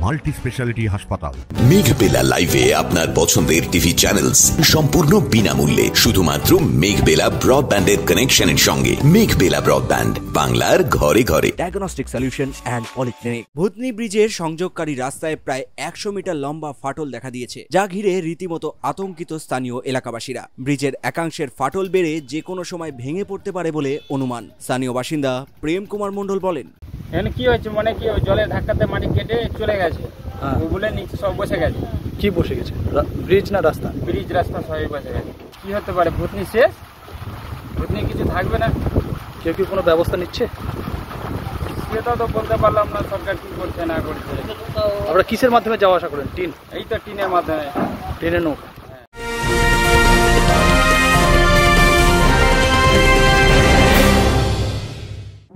Multi speciality হাসপাতাল। মেঘবেলা লাইভে আপনার পছন্দের টিভি চ্যানেলস সম্পূর্ণ বিনামূল্যে শুধুমাত্র মেঘবেলা ব্রডব্যান্ডের কানেকশনের সঙ্গে। মেঘবেলা ব্রডব্যান্ড, বাংলার ঘরে ঘরে। Diagnostic solution and polyclinic. Bhutni ব্রিজের সংযোগকারী রাস্তায় প্রায় 100 মিটার লম্বা ফাটল দেখা দিয়েছে, যা ঘিরে রীতিমতো আতঙ্কিত স্থানীয় এলাকাবাসীরা। ব্রিজের একাংশের ফাটল বেড়ে যে কোনো সময় ভেঙে পড়তে পারে বলে অনুমান। স্থানীয় বাসিন্দা প্রেম কুমার মণ্ডল বলেন, এখানে কি হচ্ছে মানে কি জলের ধাক্কাতে মাটি কেটে চলে গেছে, ওগুলো নিচে সব বসে গেছে। কি বসে গেছে? ব্রিজ না রাস্তা? ব্রিজ রাস্তা সবই বসে গেছে। কি হতে পারে? ভূতনি শেষ, ভূতনি কিছু থাকবে না। কেউ কি কোনো ব্যবস্থা নিচ্ছে? সেটা তো বলতে পারলাম না, সরকার কি করছে না করছে। আপনারা কিসের মাধ্যমে যাওয়া আসা করেন? টিন? এই তো টিনের মাধ্যমে। ট্রেনে নৌকা?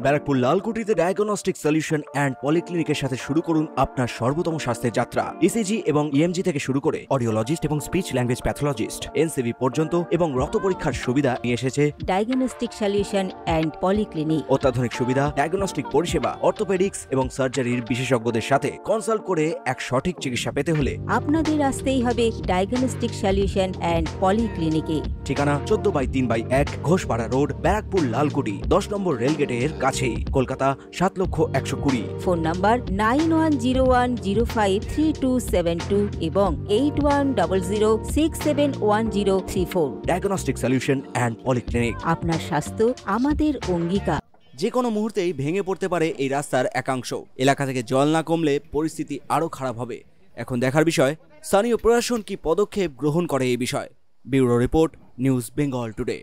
ব্যারাকপুর লালকুটিতে ডায়াগনস্টিক সলিউশন অ্যান্ড পলিক্লিনিকের সাথে শুরু করুন আপনার সর্বোত্তম স্বাস্থ্যের যাত্রা। ইসিজি এবং ইএমজি থেকে শুরু করে অডিওলজিস্ট এবং স্পিচ ল্যাঙ্গুয়েজ প্যাথোলজিস্ট, এনসিভি পর্যন্ত এবং রক্ত পরীক্ষার সুবিধা নিয়ে এসেছে ডায়াগনস্টিক সলিউশন অ্যান্ড পলিক্লিনিক। অত্যাধুনিক সুবিধা, ডায়াগনস্টিক পরিষেবা, অর্থোপেডিক্স এবং সার্জারির বিশেষজ্ঞদের সাথে কনসাল্ট করে এক সঠিক চিকিৎসা পেতে হলে আপনাদের আসতেই হবে ডায়াগনস্টিক সলিউশন অ্যান্ড পলিক্লিনিকে। ঠিকানা 14/3/1 ঘোষপাড়া রোড, ব্যারাকপুর লালকুটি, 10 নম্বর রেলগেটের কাছেই, কলকাতা 7,120,000। ফোন নাম্বার 9101053272 এবং 8100671034। Diagnostic solution and polyclinic. আপনার স্বাস্থ্য আমাদের অঙ্গীকার। যে কোনো মুহূর্তেই ভেঙে পড়তে পারে এই রাস্তার একাংশ। এলাকা থেকে জল না কমলে পরিস্থিতি আরও খারাপ হবে। এখন দেখার বিষয় স্থানীয় প্রশাসন কি পদক্ষেপ গ্রহণ করে এই বিষয়। Bureau report, news Bengal today.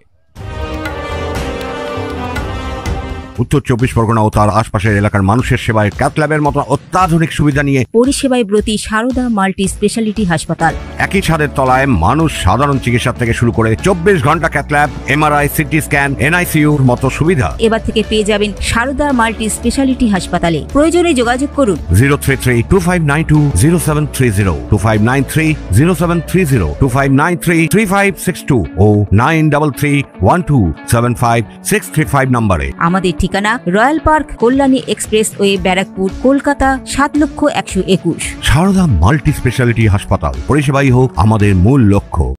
উত্তর 24 পরগনা ও তার আশপাশের এলাকার মানুষের সেবায় ক্যাথ ল্যাবের মতো অত্যাধুনিক সুবিধা নিয়ে পরিষেবায় ব্রতী সারদা মাল্টি স্পেশালিটি হাসপাতাল। একই ছাদের তলায় মানুষ সাধারণ চিকিৎসা থেকে শুরু করে 24 ঘন্টা cath lab, MRI, CT scan, এনআইসিইউর মতো সুবিধা এবার থেকে পেয়ে যাবেন সারদা মাল্টি স্পেশালিটি হাসপাতালে। প্রয়োজনে যোগাযোগ করুন 033-2592-0730, 2593-0730, 2593-3562 ও 9331275635 নম্বরে। আমাদের ঠিকানা Royal Park, Kalyani Expressway, Barrackpore, Kolkata 7,121,000। Sarada multi speciality হাসপাতাল, পরিষেবাই হোক আমাদের মূল লক্ষ্য।